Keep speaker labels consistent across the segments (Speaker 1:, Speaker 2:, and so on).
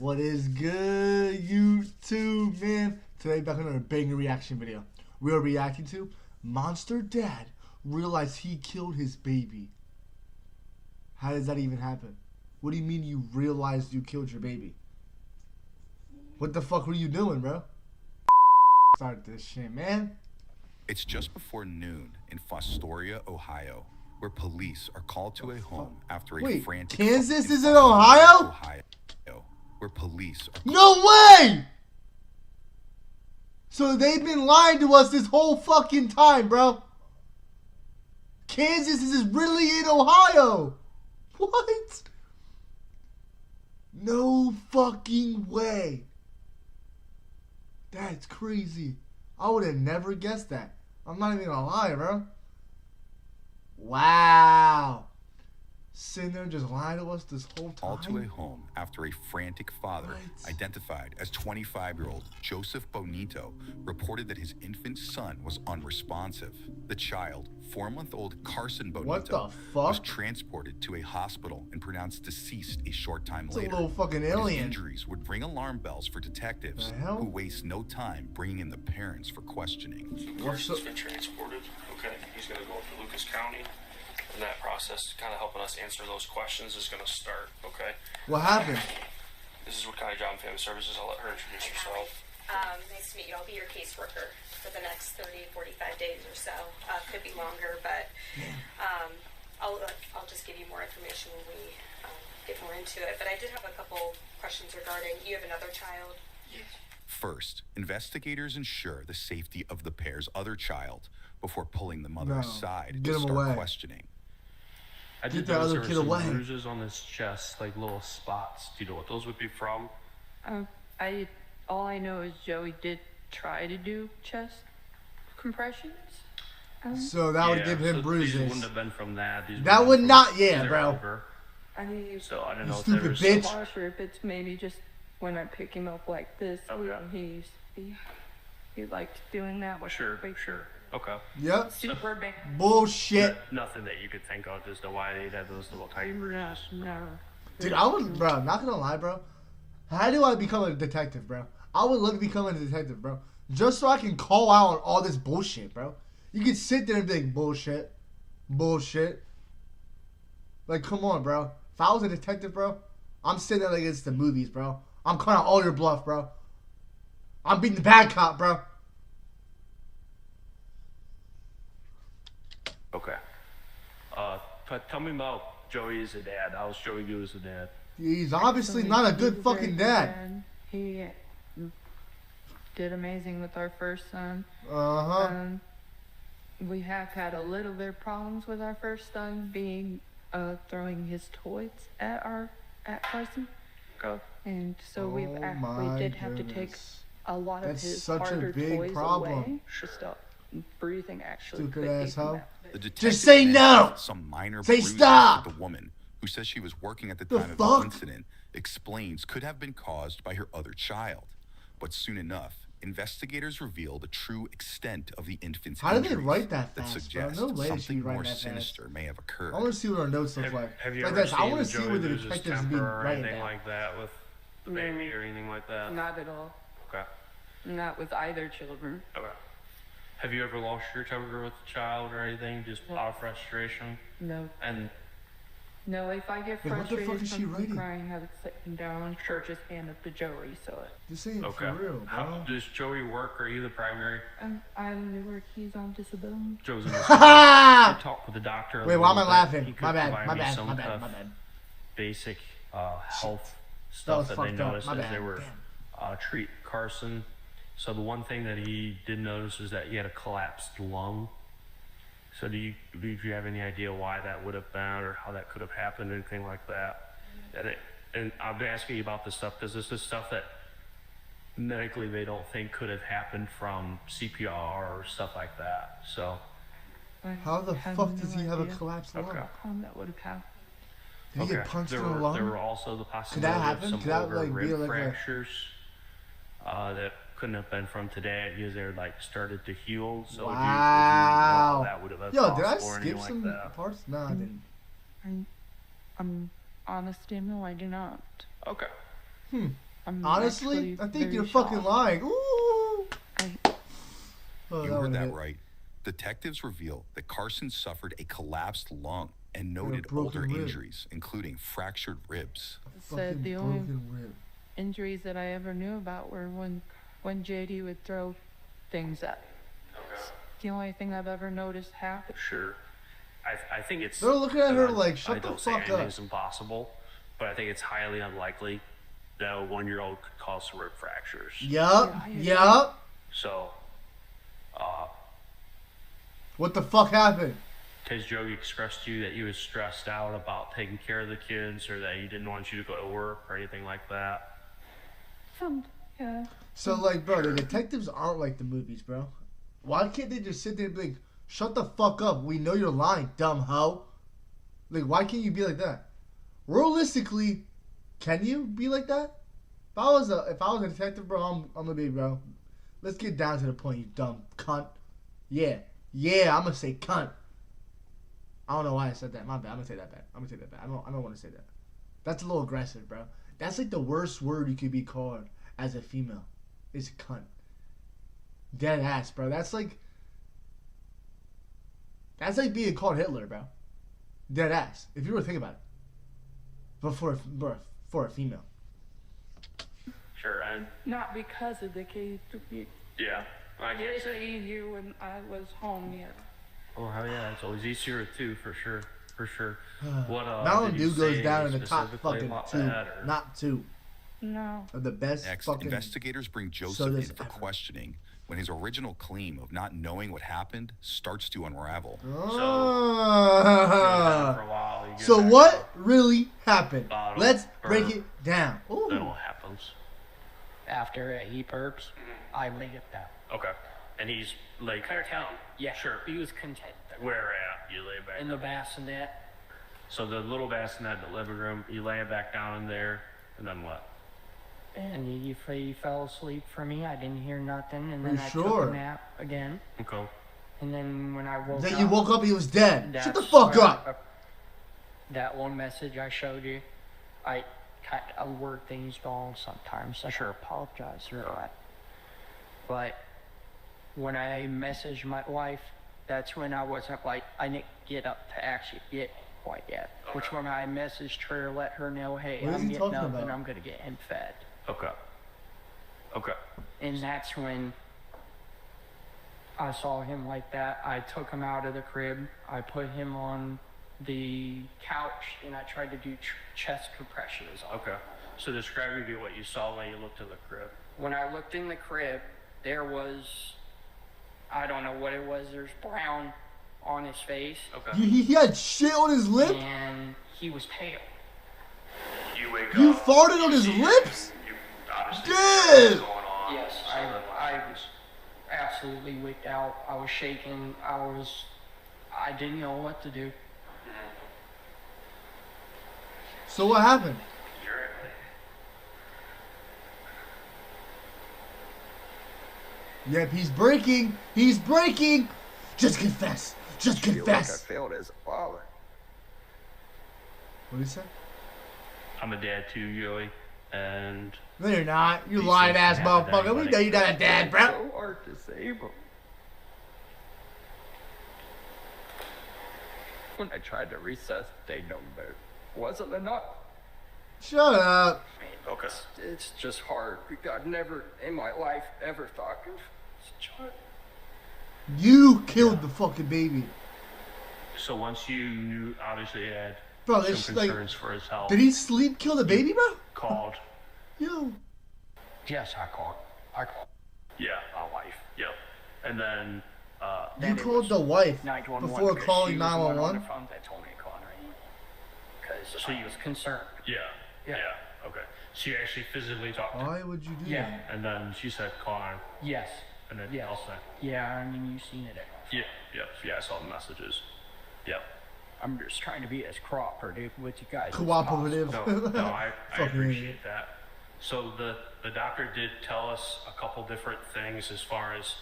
Speaker 1: What is good, YouTube, man? Today, back on another banger reaction video. We are reacting to Monster Dad realized he killed his baby. How does that even happen? What do you mean you realized you killed your baby? What the fuck were you doing, bro? Start this shit, man.
Speaker 2: It's just before noon in Fostoria, Ohio, where police are called to a home after a frantic...
Speaker 1: Kansas is in Ohio?
Speaker 2: Ohio, where police are...
Speaker 1: No way! So they've been lying to us this whole fucking time, bro. Kansas is really in Ohio. What? No fucking way. That's crazy. I would have never guessed that. I'm not even gonna lie, bro. Wow. Sitting there just lying to us this whole time.
Speaker 2: Called to a home after a frantic father, identified as 25-year-old Joseph Bonito, reported that his infant son was unresponsive. The child, 4-month-old Carson Bonito, was transported to a hospital and pronounced deceased a short time later.
Speaker 1: It's a little fucking alien.
Speaker 2: His injuries would ring alarm bells for detectives who waste no time bringing in the parents for questioning.
Speaker 3: Carson's been transported. Okay, he's going to go up to Lucas County. And that process, kind of helping us answer those questions, is going to start, okay?
Speaker 1: What happened?
Speaker 3: This is Wood County Job and Family Services. I'll let her introduce herself.
Speaker 4: Nice to meet you. I'll be your caseworker for the next 30, 45 days or so. Could be longer, but I'll just give you more information when we get more into it. But I did have a couple questions regarding, you have another child?
Speaker 3: Yes.
Speaker 2: First, investigators ensure the safety of the pair's other child before pulling the mother aside to start questioning.
Speaker 3: I did notice there were some bruises on his chest, like little spots. Do you know what those would be from?
Speaker 5: All I know is Joey did try to do chest compressions.
Speaker 1: So that would give him bruises.
Speaker 3: These wouldn't have been from that.
Speaker 1: That would not, bro.
Speaker 3: So I don't know if
Speaker 1: stupid
Speaker 3: there was
Speaker 1: bitch.
Speaker 5: I'm not sure if it's maybe just when I pick him up like this.
Speaker 3: Okay.
Speaker 5: He liked doing that.
Speaker 3: Sure. Okay.
Speaker 1: Yep.
Speaker 5: Super big.
Speaker 1: Bullshit.
Speaker 3: Nothing that you could think of as to why they'd have those little tiny bruises.
Speaker 5: No.
Speaker 1: Dude, I would, bro, I'm not gonna lie, bro. How do I become a detective, bro? I would love to become a detective, bro. Just so I can call out on all this bullshit, bro. You can sit there and be like, bullshit. Like, come on, bro. If I was a detective, bro, I'm sitting there like it's the movies, bro. I'm calling out all your bluff, bro. I'm being the bad cop, bro.
Speaker 3: Okay. Tell me about Joey as a dad. How's Joey do as a dad?
Speaker 1: He's obviously not a good fucking dad.
Speaker 5: He did amazing with our first son. We have had a little bit of problems with our first son being throwing his toys at Carson. And so we did have to take a lot of his harder toys away. Just breathing actually.
Speaker 1: Stupid asshole.
Speaker 2: Just
Speaker 1: say no.
Speaker 2: Some minor
Speaker 1: say stop.
Speaker 2: The woman, who says she was working at the time of the incident, explains could have been caused by her other child. But soon enough, investigators reveal the true extent of the infant's injuries.
Speaker 1: How did they write that fast,
Speaker 2: suggests
Speaker 1: bro? No way
Speaker 2: something more sinister may have occurred.
Speaker 1: I want to see what our notes look like.
Speaker 3: Have you
Speaker 1: like
Speaker 3: ever
Speaker 1: seen I want to
Speaker 3: Joey
Speaker 1: see what the
Speaker 3: lose his
Speaker 1: detectives
Speaker 3: temper
Speaker 1: be
Speaker 3: or
Speaker 1: writing
Speaker 3: anything
Speaker 1: down.
Speaker 3: like that with the baby or anything like that?
Speaker 5: Not at all.
Speaker 3: Okay.
Speaker 5: Not with either children.
Speaker 3: Okay. Have you ever lost your temper with a child or anything, just out of frustration?
Speaker 5: No.
Speaker 3: And
Speaker 5: no, if I get
Speaker 1: Wait, what the
Speaker 5: frustrated
Speaker 1: fuck is she
Speaker 5: from
Speaker 1: writing?
Speaker 5: crying, I would sit him down, or just hand it to Joey. So
Speaker 1: This ain't
Speaker 3: okay.
Speaker 1: for real, bro.
Speaker 3: How does Joey work? Are you the primary?
Speaker 5: I only work. He's on disability.
Speaker 3: Joe's in this. I talked with the doctor.
Speaker 1: Wait, why am I laughing?
Speaker 3: He could
Speaker 1: My bad.
Speaker 3: provide me some basic health stuff that they noticed as they were treat Carson. So the one thing that he did notice is that he had a collapsed lung. So do you have any idea why that would have been or how that could have happened, anything like that? And I've been asking you about this stuff because this is stuff that medically they don't think could have happened from CPR or stuff like that. So
Speaker 1: how the fuck does he have a collapsed lung?
Speaker 5: That would have happened.
Speaker 1: Did he get punched in the lung?
Speaker 3: There were also the possibility of some older rib fractures that couldn't have been from today because they're like started to heal. So
Speaker 1: wow.
Speaker 3: do you know that would have been
Speaker 1: Yo, did I
Speaker 3: or
Speaker 1: skip some
Speaker 3: like
Speaker 1: parts? No, I didn't.
Speaker 5: I'm honest, no, I do not.
Speaker 3: Okay.
Speaker 1: Honestly, I think you're fucking lying. Ooh.
Speaker 2: You heard that right. Detectives reveal that Carson suffered a collapsed lung and noted older injuries, including fractured ribs.
Speaker 5: Said the only injuries that I ever knew about were when JD would throw things at me. Okay. The only thing I've ever noticed happen.
Speaker 3: Sure. I think it's...
Speaker 1: They're looking at her like, shut the fuck up.
Speaker 3: I don't say anything's impossible, but I think it's highly unlikely that a 1-year-old could cause some rib fractures.
Speaker 1: Yup.
Speaker 3: So,
Speaker 1: what the fuck happened?
Speaker 3: Has Joey expressed to you that he was stressed out about taking care of the kids, or that he didn't want you to go to work or anything like that?
Speaker 5: Yeah.
Speaker 1: So, like, bro, the detectives aren't like the movies, bro. Why can't they just sit there and be like, shut the fuck up, we know you're lying, dumb hoe? Like, why can't you be like that? Realistically, can you be like that? If I was a detective, bro, I'm gonna be, bro. Let's get down to the point, you dumb cunt. Yeah, I'm gonna say cunt. I don't know why I said that. My bad. I'm gonna say that back. I don't want to say that. That's a little aggressive, bro. That's like the worst word you could be called as a female. Is cunt. Dead ass, bro. That's like being called Hitler, bro. Dead ass. If you were to think about it. But for a female.
Speaker 3: Sure, and
Speaker 5: not because of the case.
Speaker 3: Yeah. I
Speaker 5: get seeing you when I was home here.
Speaker 3: Oh hell yeah, it's always easier with two for sure. What
Speaker 1: Mountain Dew goes down in the top fucking 2, not 2.
Speaker 5: No.
Speaker 1: Of the best
Speaker 2: Next,
Speaker 1: fucking
Speaker 2: investigators bring Joseph in for questioning when his original claim of not knowing what happened starts to unravel.
Speaker 1: So what really happened? Let's break it down.
Speaker 3: Then what happens?
Speaker 6: After he burps, I laid it down.
Speaker 3: Okay. And he's like content.
Speaker 6: Yeah,
Speaker 3: sure.
Speaker 6: He was content.
Speaker 3: Where at? You lay back
Speaker 6: in the bassinet.
Speaker 3: So the little bassinet in the living room, you lay it back down in there, and then what?
Speaker 6: And he fell asleep for me. I didn't hear nothing, and then I took a nap again.
Speaker 3: Okay.
Speaker 6: And then when I woke up...
Speaker 1: Then you woke up, he was dead. Shut the fuck up!
Speaker 6: That one message I showed you, I word things wrong sometimes. I sure apologize for that. But when I messaged my wife, that's when I wasn't like, I didn't get up to actually get quite yet. Okay. Which when I messaged her, let her know, hey, I'm getting up and I'm going to get him fed.
Speaker 3: Okay.
Speaker 6: And that's when I saw him like that. I took him out of the crib. I put him on the couch and I tried to do chest compressions.
Speaker 3: Okay. So describe to me what you saw when you looked in the crib.
Speaker 6: When I looked in the crib, there was, I don't know what it was. There's brown on his face.
Speaker 3: Okay.
Speaker 1: He had shit on his lip?
Speaker 6: And he was pale.
Speaker 1: You farted on his lips? Dude!
Speaker 6: Yes, I was absolutely wicked out. I was shaking. I didn't know what to do.
Speaker 1: So what happened? Yep, he's breaking. Just confess.
Speaker 7: I feel like I failed as a father.
Speaker 1: What did he say?
Speaker 3: I'm a dad too, Joey, and...
Speaker 1: No, you're not. You lying ass motherfucker. We know you're not a dad, bro.
Speaker 7: It's so hard to save him. When I tried to resuscitate him, but it wasn't enough.
Speaker 1: Shut up.
Speaker 3: Okay.
Speaker 7: It's just hard. I've never in my life ever thought of such hard.
Speaker 1: You killed the fucking baby.
Speaker 3: So once you knew, obviously, he had
Speaker 1: some
Speaker 3: concerns for his health.
Speaker 1: Did he sleep kill the baby, bro?
Speaker 3: Called.
Speaker 1: Yo.
Speaker 6: Yes, I called.
Speaker 3: Yeah, my wife. Yep. And then,
Speaker 1: you called the wife before calling 911?
Speaker 6: They told me to call 911. Because he was concerned.
Speaker 3: Yeah. Okay. So you actually physically talked to her?
Speaker 1: Why would you do that?
Speaker 3: And then she said, call 911.
Speaker 6: Yes.
Speaker 3: And then
Speaker 6: yes.
Speaker 3: also.
Speaker 6: Yeah, I mean, you've seen it.
Speaker 3: Yeah, I saw the messages. Yep.
Speaker 6: I'm just trying to be as cooperative with you guys.
Speaker 1: Cooperative.
Speaker 3: No, I appreciate that. So the doctor did tell us a couple different things as far as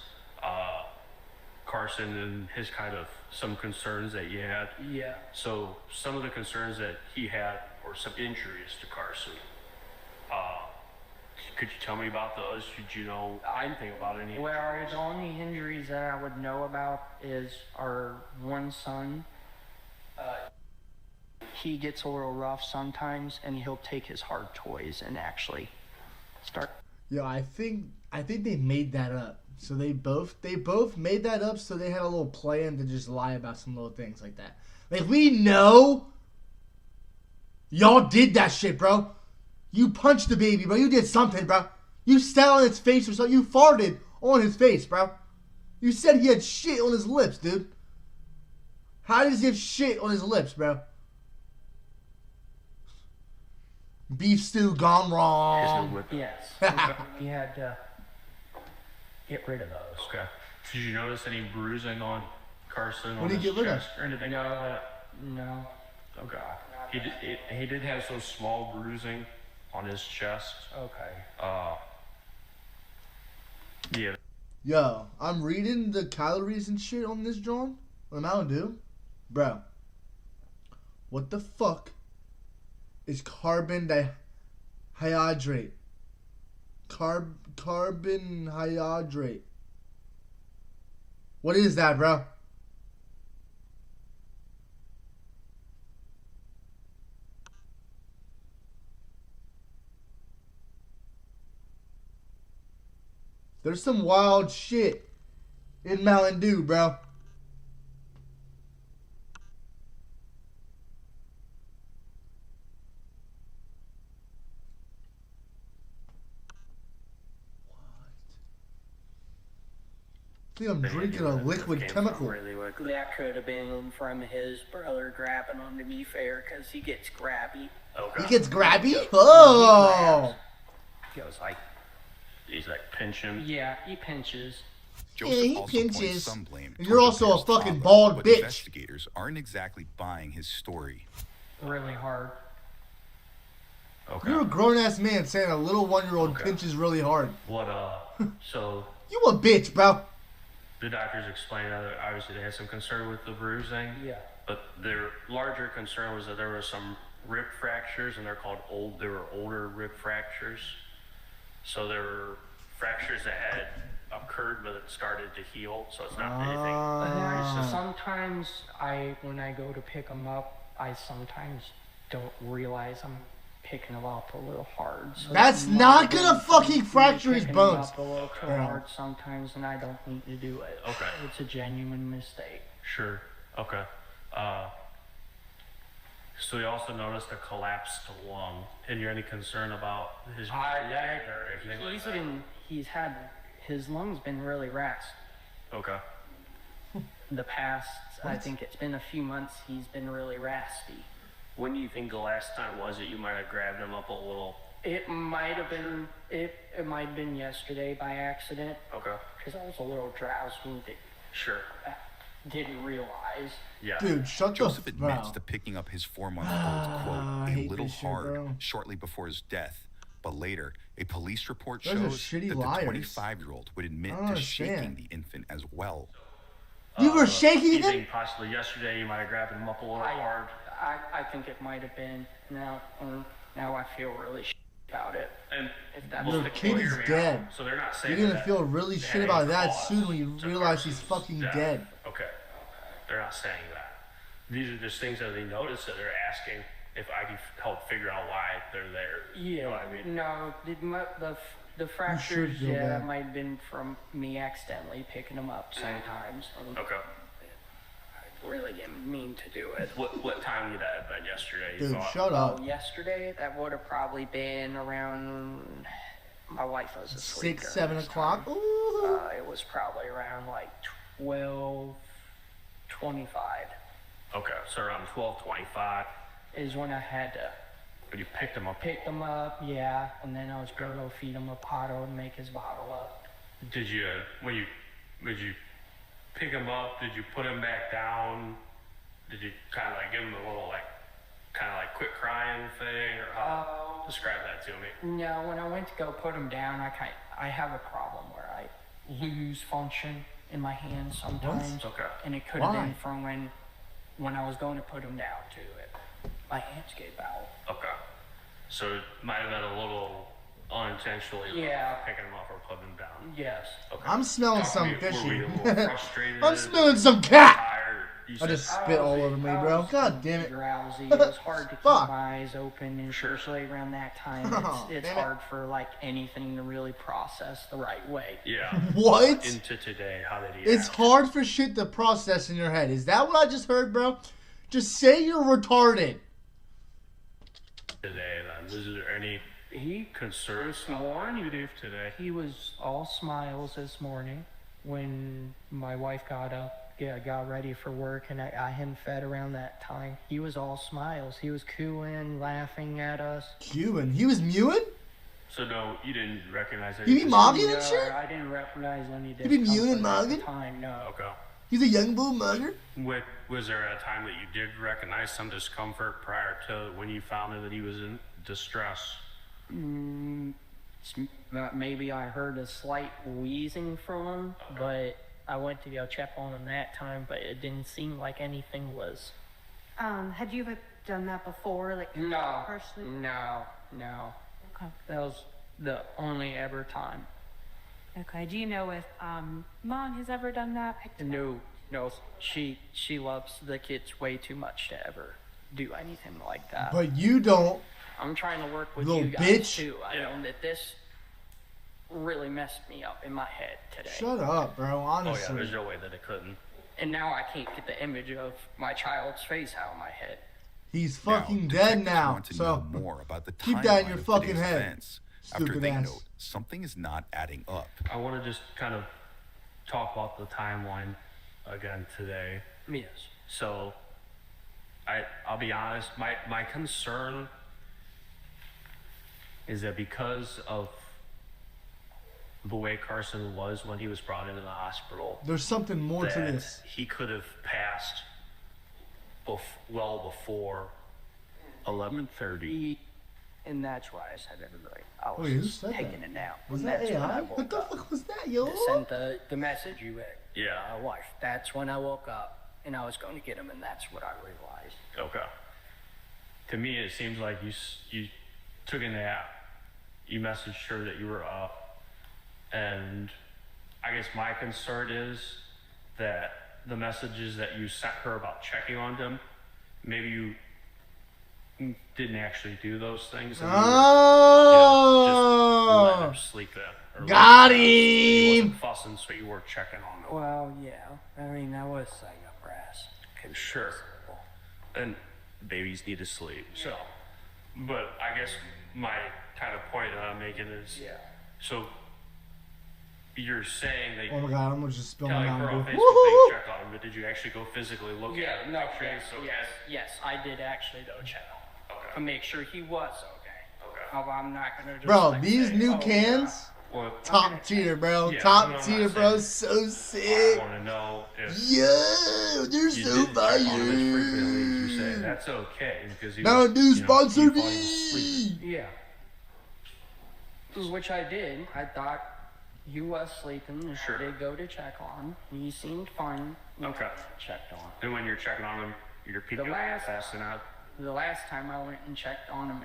Speaker 3: Carson and his kind of some concerns that you had.
Speaker 6: Yeah.
Speaker 3: So some of the concerns that he had were some injuries to Carson. Could you tell me about those? Did you know anything about any?
Speaker 6: Well, the only injuries that I would know about is our one son. He gets a little rough sometimes, and he'll take his hard toys and actually start.
Speaker 1: Yo, I think they made that up. So they both made that up. So they had a little plan to just lie about some little things like that. Like, we know y'all did that shit, bro. You punched the baby, bro. You did something, bro. You sat on its face or something. You farted on his face, bro. You said he had shit on his lips, dude. How does he have shit on his lips, bro? Beef stew gone wrong.
Speaker 6: Yes. He had to get rid of those.
Speaker 3: Okay. Did you notice any bruising on Carson?
Speaker 1: What did he get rid of?
Speaker 3: Or anything like that?
Speaker 6: No.
Speaker 3: Okay. He did have some small bruising on his chest.
Speaker 6: Okay.
Speaker 3: Yeah.
Speaker 1: Yo, I'm reading the calories and shit on this John. On Mountain Dew. Bro. What the fuck is carbon hydrate? Carbon hydrate. What is that, bro? There's some wild shit in Mountain Dew, bro. I think I'm drinking a liquid chemical.
Speaker 6: That could have been from his brother grabbing him, to be fair, because he gets grabby.
Speaker 3: Okay.
Speaker 1: He gets grabby? Oh!
Speaker 3: He goes like, he's like pinching.
Speaker 6: Yeah, he pinches.
Speaker 2: Joseph
Speaker 1: Yeah, he
Speaker 2: also
Speaker 1: pinches.
Speaker 2: points some blame
Speaker 1: And you're
Speaker 2: towards
Speaker 1: also a
Speaker 2: Pierre's
Speaker 1: fucking
Speaker 2: father,
Speaker 1: bald
Speaker 2: but
Speaker 1: bitch.
Speaker 2: Investigators aren't exactly buying his story.
Speaker 6: Really hard.
Speaker 3: Okay.
Speaker 1: You're a grown-ass man saying a little one-year-old pinches really hard.
Speaker 3: What, so
Speaker 1: You a bitch, bro.
Speaker 3: the doctors explained that obviously they had some concern with the bruising.
Speaker 6: Yeah.
Speaker 3: But their larger concern was that there were some rib fractures, and they were older rib fractures. So there were fractures that had occurred, but it started to heal. So it's not anything.
Speaker 6: Sometimes when I go to pick them up, I sometimes don't realize I'm picking them up a little hard. So
Speaker 1: That's not gonna fucking fracture his bones.
Speaker 6: Up a little too hard sometimes, and I don't need to do it.
Speaker 3: Okay.
Speaker 6: It's a genuine mistake.
Speaker 3: Sure. Okay. So you also noticed a collapsed lung. And you're any concern about his leg or anything?
Speaker 6: His lungs been really rasped.
Speaker 3: Okay.
Speaker 6: The past, I think it's been a few months, he's been really raspy.
Speaker 3: When do you think the last time was that you might have grabbed him up a little?
Speaker 6: It might have been yesterday by accident.
Speaker 3: Okay.
Speaker 6: Because I was a little drowsy.
Speaker 3: Sure.
Speaker 6: Didn't realize.
Speaker 3: Yeah.
Speaker 1: Dude, shut
Speaker 2: Joseph
Speaker 1: the
Speaker 2: admits
Speaker 1: fuck.
Speaker 2: to picking up his 4-month-old, quote,
Speaker 1: I
Speaker 2: a
Speaker 1: hate
Speaker 2: little
Speaker 1: this shit,
Speaker 2: hard
Speaker 1: bro.
Speaker 2: shortly before his death. But later, a police report
Speaker 1: Those are
Speaker 2: shows
Speaker 1: shitty
Speaker 2: that
Speaker 1: liars.
Speaker 2: the 25-year-old would admit
Speaker 1: I don't
Speaker 2: to shaking
Speaker 1: understand.
Speaker 2: the infant as well.
Speaker 1: You were shaking
Speaker 3: You
Speaker 1: him?
Speaker 3: think possibly yesterday you might have grabbed him up a little hard?
Speaker 6: I think it might have been. Now I feel really about it.
Speaker 3: And
Speaker 6: If that's
Speaker 1: Your
Speaker 6: the
Speaker 1: kid is dead.
Speaker 3: So they're not saying
Speaker 1: You're gonna
Speaker 3: that
Speaker 1: feel really
Speaker 3: they
Speaker 1: shit
Speaker 3: had
Speaker 1: about
Speaker 3: any
Speaker 1: that
Speaker 3: cause
Speaker 1: soon when you
Speaker 3: to
Speaker 1: realize he's
Speaker 3: Carson's
Speaker 1: fucking
Speaker 3: death.
Speaker 1: dead.
Speaker 3: Okay. They're not saying that. These are just things that they notice that they're asking if I can help figure out why they're there. You know what I mean?
Speaker 6: No, the fractures,
Speaker 1: feel
Speaker 6: yeah,
Speaker 1: bad.
Speaker 6: might have been from me accidentally picking them up sometimes.
Speaker 3: Okay.
Speaker 6: I really didn't mean to do it.
Speaker 3: What time would that have been yesterday? You
Speaker 1: Dude,
Speaker 3: thought?
Speaker 1: shut up.
Speaker 6: Yesterday, that would have probably been around. My wife was asleep.
Speaker 1: 6,
Speaker 6: during
Speaker 1: 7
Speaker 6: this
Speaker 1: o'clock.
Speaker 6: time.
Speaker 1: Ooh.
Speaker 6: It was probably around like 12:25
Speaker 3: Okay, so around 12:25.
Speaker 6: is when I had to
Speaker 3: But you picked him up.
Speaker 6: pick them up, yeah, and then I was gonna go feed him a bottle and make his bottle up.
Speaker 3: Did you pick him up? Did you put him back down? Did you kind of like give him a little kind of like quit crying thing, or how? Describe that to me.
Speaker 6: No, when I went to go put him down, I have a problem where I lose function in my hands sometimes.
Speaker 3: Okay.
Speaker 6: And it could have
Speaker 1: Why?
Speaker 6: been from when I was going to put him down to it. My hands gave out.
Speaker 3: Okay. So it might have been a little intentionally picking him up or putting him down.
Speaker 6: Yes.
Speaker 3: Okay.
Speaker 1: I'm smelling some
Speaker 3: Were
Speaker 1: fishy.
Speaker 3: you a little frustrated?
Speaker 1: I'm smelling some cat.
Speaker 3: Tired? You
Speaker 1: I
Speaker 3: said,
Speaker 1: just spit all over me, bro. God damn it.
Speaker 6: Drowsy. It was hard to keep
Speaker 1: Fuck.
Speaker 6: my eyes open, and usually around that time,
Speaker 1: Oh,
Speaker 6: it's
Speaker 1: damn it.
Speaker 6: hard for like anything to really process the right way.
Speaker 3: Yeah.
Speaker 1: What?
Speaker 3: Into today, how did he
Speaker 1: It's
Speaker 3: act?
Speaker 1: hard for shit to process in your head. Is that what I just heard, bro? Just say you're retarded.
Speaker 3: Today, then. Was there any concerns
Speaker 6: More.
Speaker 3: you did today?
Speaker 6: He was all smiles this morning when my wife got up, got ready for work, and I hadn't fed around that time. He was all smiles. He was cooing, laughing at us.
Speaker 1: Cuban. He was mewing?
Speaker 3: So no, you didn't recognize
Speaker 1: He be
Speaker 3: anything?
Speaker 1: mogging and
Speaker 6: No,
Speaker 1: shit?
Speaker 6: I didn't recognize any
Speaker 1: He be mewing and
Speaker 6: discomfort at the
Speaker 1: mugging?
Speaker 6: time, no.
Speaker 3: Okay.
Speaker 1: He's a young bull mugger?
Speaker 3: Was there a time that you did recognize some discomfort prior to when you found out that he was in distress?
Speaker 6: Maybe I heard a slight wheezing from him, but I went to go check on him that time, but it didn't seem like anything was.
Speaker 8: Had you ever done that before? Like,
Speaker 6: No,
Speaker 8: personally?
Speaker 6: no.
Speaker 8: Okay.
Speaker 6: That was the only ever time.
Speaker 8: Okay. Do you know if Mom has ever done that?
Speaker 6: No, she loves the kids way too much to ever do anything like that.
Speaker 1: But you don't.
Speaker 6: I'm trying to work with
Speaker 1: Little
Speaker 6: you guys
Speaker 1: bitch.
Speaker 6: too. I know that this really messed me up in my head today.
Speaker 1: Shut up, bro.
Speaker 3: Oh
Speaker 1: Honestly.
Speaker 3: yeah, there's no way that it couldn't.
Speaker 6: And now I can't get the image of my child's face out of my head.
Speaker 1: He's fucking dead
Speaker 2: detectives
Speaker 1: now.
Speaker 2: want to
Speaker 1: So
Speaker 2: know more about the
Speaker 1: keep that in
Speaker 2: timeline
Speaker 1: your
Speaker 2: of
Speaker 1: fucking
Speaker 2: today's
Speaker 1: head,
Speaker 2: events after
Speaker 1: stupid
Speaker 2: they
Speaker 1: ass.
Speaker 2: note something is not adding up.
Speaker 3: I want to just kind of talk about the timeline again today.
Speaker 6: Yes.
Speaker 3: So, I'll be honest. My concern is that because of the way Carson was when he was brought into the hospital,
Speaker 1: there's something more to
Speaker 3: that
Speaker 1: this.
Speaker 3: he could have passed well before 11:30.
Speaker 6: And that's why I said everybody. I was
Speaker 1: Wait, who
Speaker 6: just
Speaker 1: said
Speaker 6: taking
Speaker 1: that?
Speaker 6: it down.
Speaker 1: Was
Speaker 6: And
Speaker 1: that
Speaker 6: that's when I
Speaker 1: AI?
Speaker 6: woke
Speaker 1: What the
Speaker 6: up.
Speaker 1: fuck was that, yo?
Speaker 6: It sent the message you had.
Speaker 3: Yeah.
Speaker 6: My wife. That's when I woke up and I was going to get him, and that's what I realized.
Speaker 3: Okay. To me, it seems like you took a nap. You messaged her that you were up, and I guess my concern is that the messages that you sent her about checking on him, maybe you didn't actually do those things. And just let him sleep in. Or
Speaker 1: Got
Speaker 3: He
Speaker 1: him!
Speaker 3: wasn't fussing, so you were checking on him.
Speaker 6: Well, yeah. I mean, I was saying up brass.
Speaker 3: Sure. And babies need to sleep. So, but I guess my kind of point that I'm making is, so you're saying that
Speaker 1: Oh my god, I'm gonna just spill my
Speaker 3: telling her on
Speaker 1: mouth.
Speaker 3: Facebook that you checked on him, but did you actually go physically look at him?
Speaker 6: No,
Speaker 3: Okay, so
Speaker 6: yes, I did actually go check on him.
Speaker 3: Okay.
Speaker 6: To make sure he was okay.
Speaker 3: Okay.
Speaker 6: Oh, I'm not gonna just
Speaker 1: Bro,
Speaker 6: like,
Speaker 1: these
Speaker 6: say,
Speaker 1: new
Speaker 6: oh,
Speaker 1: cans,
Speaker 3: Well,
Speaker 1: top tier, bro.
Speaker 3: Yeah,
Speaker 1: Top
Speaker 3: no, I'm
Speaker 1: tier,
Speaker 3: not
Speaker 1: bro.
Speaker 3: saying-
Speaker 1: So
Speaker 3: I
Speaker 1: sick.
Speaker 3: want to know if
Speaker 1: Yo, they're
Speaker 3: you
Speaker 1: so
Speaker 3: didn't check on him as frequently as you say.
Speaker 1: fire.
Speaker 3: That's okay because he
Speaker 1: Now
Speaker 3: was,
Speaker 1: do
Speaker 3: you know,
Speaker 1: sponsor
Speaker 3: he falling asleep.
Speaker 1: me.
Speaker 6: Yeah. Which I did. I thought he was sleeping. And
Speaker 3: Sure.
Speaker 6: I did go to check on him. He seemed fine.
Speaker 3: Okay.
Speaker 6: Checked on him.
Speaker 3: And when you're checking on him, you're peeking
Speaker 6: The last-
Speaker 3: passing out.
Speaker 6: The last time I went and checked on him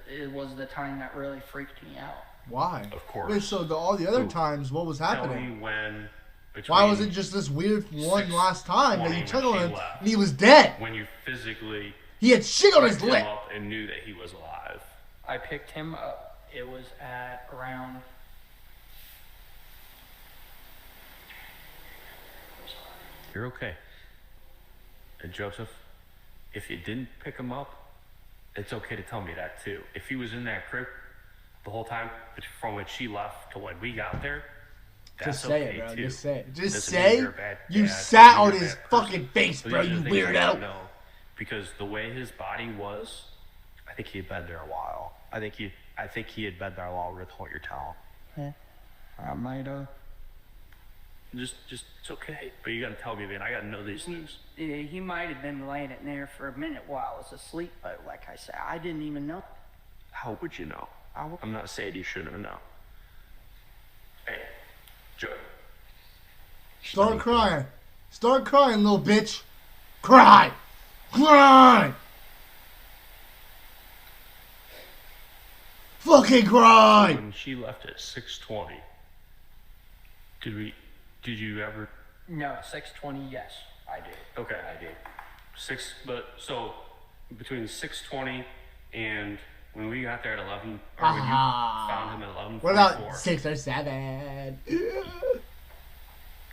Speaker 6: it was the time that really freaked me out.
Speaker 1: Why?
Speaker 3: Of course.
Speaker 1: Wait, so all the other
Speaker 3: Ooh.
Speaker 1: times, what was
Speaker 3: Tell
Speaker 1: happening?
Speaker 3: me when.
Speaker 1: Why was
Speaker 3: between
Speaker 1: it just this weird one
Speaker 3: 6:20
Speaker 1: last time that you
Speaker 3: when
Speaker 1: took on
Speaker 3: she
Speaker 1: him
Speaker 3: left.
Speaker 1: and he was dead?
Speaker 3: When you physically
Speaker 1: He had shit on his
Speaker 3: picked him
Speaker 1: lip.
Speaker 3: up and knew that he was alive.
Speaker 6: I picked him up. It was at around.
Speaker 3: You're okay. And Joseph, if you didn't pick him up, it's okay to tell me that too. If he was in that crib the whole time, from when she left to when we got there, that's
Speaker 1: Just say
Speaker 3: okay
Speaker 1: it, bro.
Speaker 3: too.
Speaker 1: Just say it. Just
Speaker 3: Doesn't mean
Speaker 1: say
Speaker 3: you're a bad
Speaker 1: you
Speaker 3: dad,
Speaker 1: sat
Speaker 3: doesn't
Speaker 1: on
Speaker 3: mean you're a
Speaker 1: his
Speaker 3: bad person.
Speaker 1: fucking face,
Speaker 3: But
Speaker 1: bro.
Speaker 3: these are
Speaker 1: You
Speaker 3: the things you gotta
Speaker 1: weirdo.
Speaker 3: know, because the way his body was, I think he had been there a while. I think he had been there a while with what you're telling.
Speaker 6: I might have.
Speaker 3: Just it's okay. But you gotta tell me, man. I gotta know these news.
Speaker 6: He might have been laying in there for a minute while I was asleep, but like I said, I didn't even know.
Speaker 3: How would you know? I'm not saying you shouldn't know. Hey, Joe.
Speaker 1: Start crying. Start crying, little bitch. Cry. Cry. fucking cry.
Speaker 3: So when she left at 6:20, did you ever?
Speaker 6: No, 6:20. Yes, I did.
Speaker 3: Okay.
Speaker 6: I did.
Speaker 3: So between 6:20 and when we got there at 11, or when you found him at 11:44.
Speaker 1: What about 6 or 7?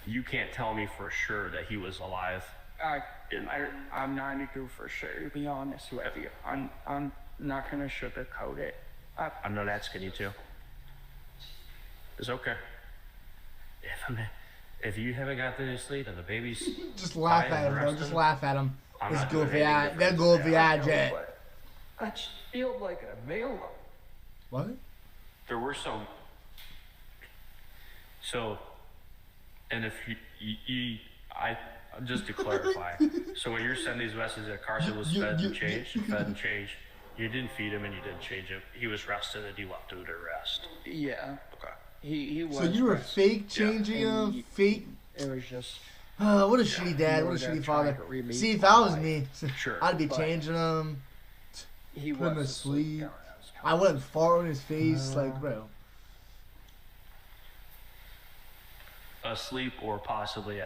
Speaker 3: You can't tell me for sure that he was alive.
Speaker 6: I'm not gonna do for sure. To be honest with you, I'm not gonna sugarcoat it.
Speaker 3: I'm not asking you to. It's okay. If you haven't got to sleep and the baby's
Speaker 1: just laugh at him, bro. Just laugh at him. This goofy eye. That goofy eye jet.
Speaker 6: I just feel like a male.
Speaker 1: What?
Speaker 3: There were some. So, and if just to clarify, so when you're sending these messages that Carson was fed and changed, you didn't feed him and you didn't change him. He was rested and you left him to rest.
Speaker 6: Yeah.
Speaker 3: Okay.
Speaker 6: He was.
Speaker 1: So you were fake changing him? Fake?
Speaker 6: It was just.
Speaker 1: What a shitty dad. What a shitty father. See, if that was me,
Speaker 3: Sure.
Speaker 1: I'd be changing him.
Speaker 6: He
Speaker 1: put him to
Speaker 6: was
Speaker 1: sleep. I wouldn't fart on his face. Like, bro.
Speaker 3: Asleep or possibly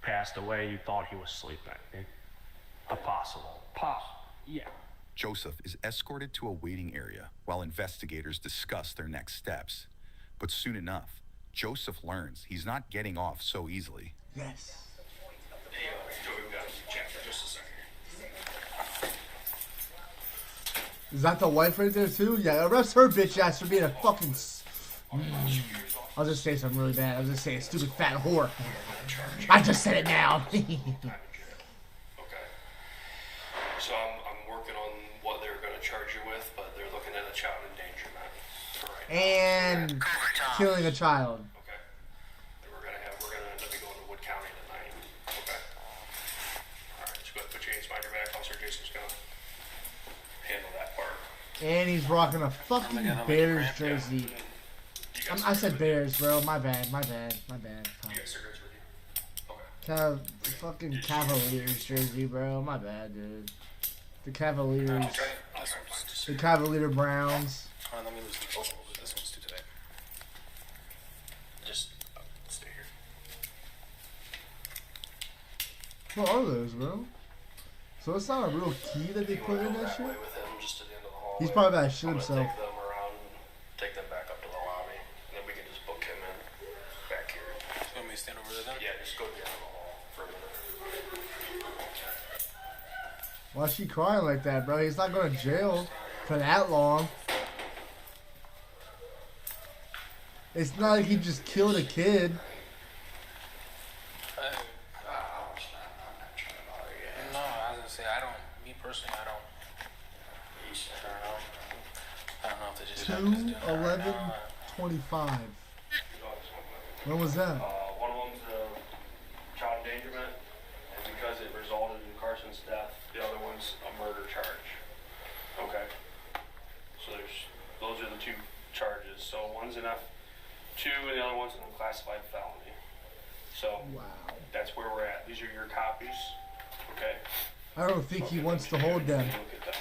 Speaker 3: passed away. You thought he was sleeping. Possible.
Speaker 6: Yeah.
Speaker 2: Joseph is escorted to a waiting area while investigators discuss their next steps. But soon enough, Joseph learns he's not getting off so easily.
Speaker 1: Yes. Is that the wife right there too? Yeah, arrest her bitch ass for being a fucking... I'll just say something really bad. I'll just say a stupid fat whore. I just said it now.
Speaker 9: Okay. So I'm working on what they're going to charge you with, but they're looking at a child endangerment for right now.
Speaker 1: And killing a child.
Speaker 9: Okay. And we're gonna end up going to Wood County tonight. Okay. All right. So go ahead, put your hands behind your back. Officer Jason's gonna handle that part.
Speaker 1: And he's rocking a fucking Bears jersey. I said Bears, bro. My bad. My bad.
Speaker 9: You got cigarettes with you? Okay.
Speaker 1: Fucking Cavaliers jersey, bro. My bad, dude. The Cavaliers. The Cavalier Browns.
Speaker 9: Let me lose the photo. This one's too tight. Just stay here.
Speaker 1: What are those, bro? So it's not a real key that they put in that shit?
Speaker 9: With him just to the end of the hallway.
Speaker 1: He's probably about to shit himself.
Speaker 9: Take them around and take them back up to the lobby. And then we can just book him in back here. You want me to stand over there then? Yeah, just go down the hall for a minute.
Speaker 1: Why is she crying like that, bro? He's not going to jail for that long. It's not like he just killed a kid.
Speaker 9: No, I was gonna say me personally, I don't know if they just
Speaker 1: 2/11/25. When was that?
Speaker 3: One of them's a child endangerment, and because it resulted in Carson's death, the other one's a murder charge. Okay. So those are the two charges. So one's an F2 and the other one's an unclassified felony. So that's where we're at. These are your copies. Okay.
Speaker 1: I don't think he wants to hold them.
Speaker 3: Look at them.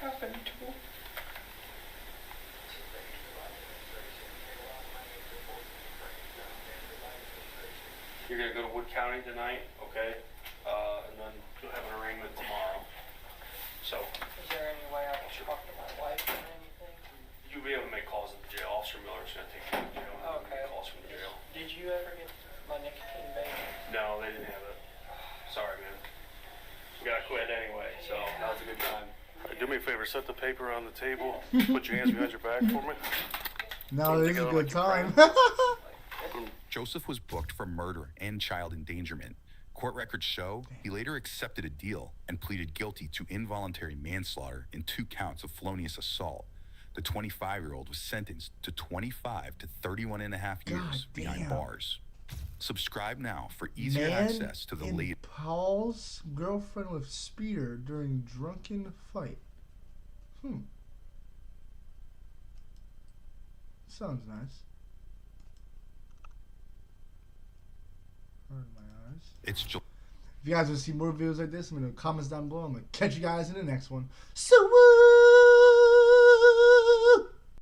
Speaker 6: Happened to him.
Speaker 3: You're gonna go to Wood County tonight, okay? And then you'll have an arraignment tomorrow. So.
Speaker 6: Is there any way I can talk to my wife or anything?
Speaker 3: You'll be able to make calls at the jail. Officer Miller's gonna take you to the jail. And
Speaker 6: Okay.
Speaker 3: make calls from the jail.
Speaker 6: Did you ever get my nicotine baby?
Speaker 3: No, they didn't have it. Sorry, man. We gotta quit anyway, so now's a good time. Do me a favor, set the paper on the table. Put your hands behind your back for me.
Speaker 1: No, it is a good time.
Speaker 2: Joseph was booked for murder and child endangerment. Court records show he later accepted a deal and pleaded guilty to involuntary manslaughter in 2 counts of felonious assault. The 25-year-old was sentenced to 25 to 31 and a half years behind bars. Subscribe now for easier access to the latest.
Speaker 1: Paul's girlfriend with speeder during drunken fight. Sounds nice. Hurt my eyes.
Speaker 2: It's
Speaker 1: If you guys want to see more videos like this, I'm in the comments down below. I'm going to catch you guys in the next one. So